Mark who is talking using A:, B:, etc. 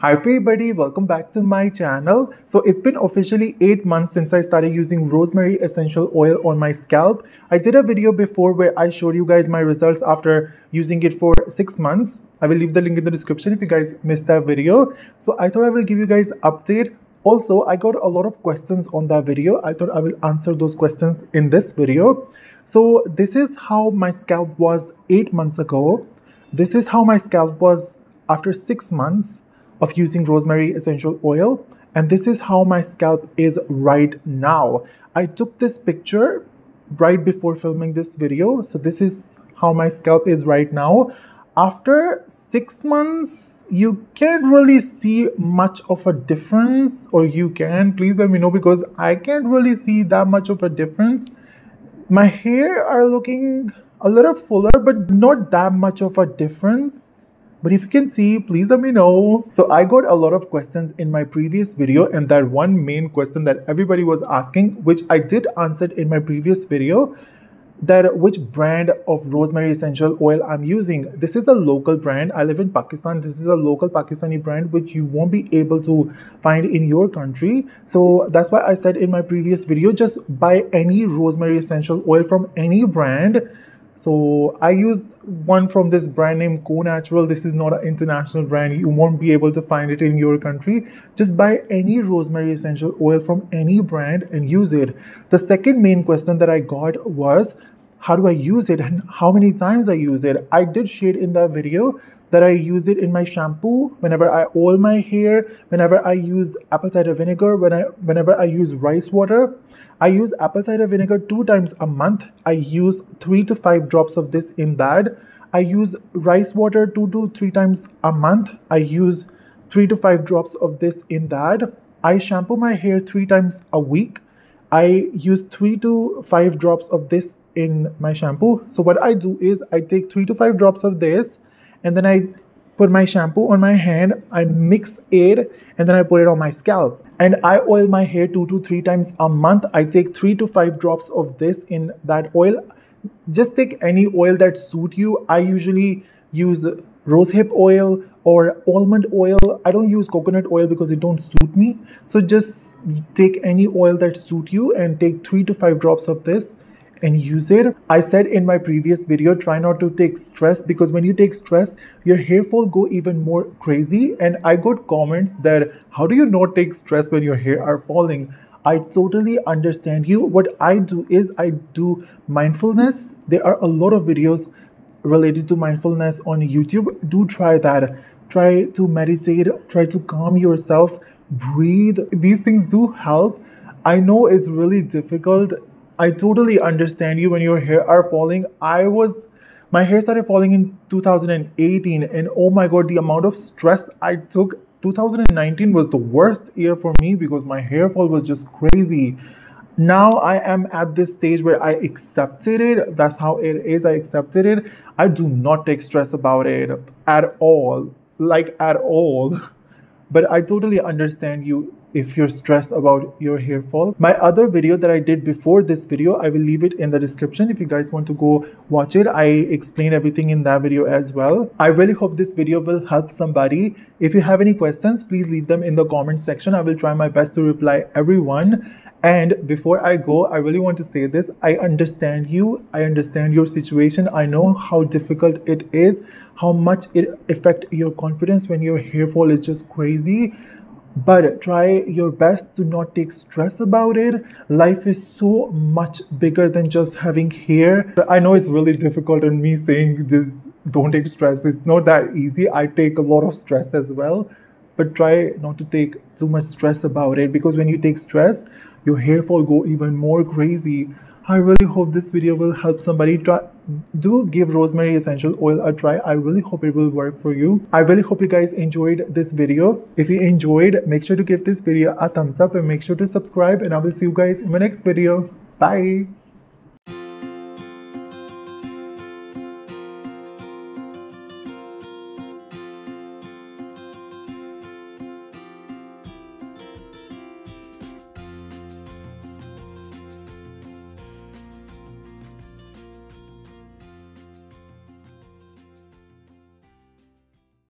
A: Hi everybody, welcome back to my channel. So it's been officially 8 months since I started using rosemary essential oil on my scalp. I did a video before where I showed you guys my results after using it for 6 months. I will leave the link in the description if you guys missed that video. So I thought I will give you guys update. Also, I got a lot of questions on that video. I thought I will answer those questions in this video. So this is how my scalp was 8 months ago. This is how my scalp was after 6 months of using rosemary essential oil, and this is how my scalp is right now. I took this picture right before filming this video, so this is how my scalp is right now. After 6 months, you can't really see much of a difference, or you can, please let me know, because I can't really see that much of a difference. My hair are looking a little fuller, but not that much of a difference. But if you can see, please let me know. So I got a lot of questions in my previous video, and that one main question that everybody was asking, which I did answer in my previous video, that which brand of rosemary essential oil I'm using. This is a local brand. I live in Pakistan. This is a local Pakistani brand which you won't be able to find in your country. So that's why I said in my previous video, just buy any rosemary essential oil from any brand. So I use one from this brand named Co Natural. This is not an international brand. You won't be able to find it in your country. Just buy any rosemary essential oil from any brand and use it. The second main question that I got was, how do I use it and how many times I use it? I did share in that video that I use it in my shampoo, whenever I oil my hair, whenever I use apple cider vinegar, whenever I use rice water. I use apple cider vinegar 2 times a month. I use 3 to 5 drops of this in that. I use rice water 2 to 3 times a month. I use 3 to 5 drops of this in that. I shampoo my hair 3 times a week. I use 3 to 5 drops of this in my shampoo. So what I do is I take 3 to 5 drops of this, and then I put my shampoo on my hand, I mix it, and then I put it on my scalp. And I oil my hair 2 to 3 times a month. I take 3 to 5 drops of this in that oil. Just take any oil that suit you. I usually use rosehip oil or almond oil. I don't use coconut oil because it don't suit me. So just take any oil that suit you and take 3 to 5 drops of this and use it. I said in my previous video, try not to take stress, because when you take stress, your hair fall go even more crazy. And I got comments that, how do you not take stress when your hair are falling? I totally understand you. What I do is I do mindfulness. There are a lot of videos related to mindfulness on YouTube. Do try that. Try to meditate, try to calm yourself, breathe. These things do help. I know it's really difficult. I totally understand you when your hair are falling. My hair started falling in 2018, and oh my god, the amount of stress I took. 2019 was the worst year for me because my hair fall was just crazy. Now I am at this stage where I accepted it. That's how it is. I accepted it. I do not take stress about it at all. Like at all. But I totally understand you if you're stressed about your hair fall. My other video that I did before this video, I will leave it in the description if you guys want to go watch it. I explain everything in that video as well. I really hope this video will help somebody. If you have any questions, please leave them in the comment section. I will try my best to reply everyone. And before I go, I really want to say this. I understand you. I understand your situation. I know how difficult it is, how much it affects your confidence when your hair fall is just crazy. But try your best to not take stress about it. Life is so much bigger than just having hair. I know it's really difficult, and me saying this, don't take stress, it's not that easy. I take a lot of stress as well. But try not to take too much stress about it, because when you take stress, your hair fall go even more crazy. I really hope this video will help somebody. Do give rosemary essential oil a try. I really hope it will work for you. I really hope you guys enjoyed this video. If you enjoyed, make sure to give this video a thumbs up and make sure to subscribe, and I will see you guys in my next video. Bye.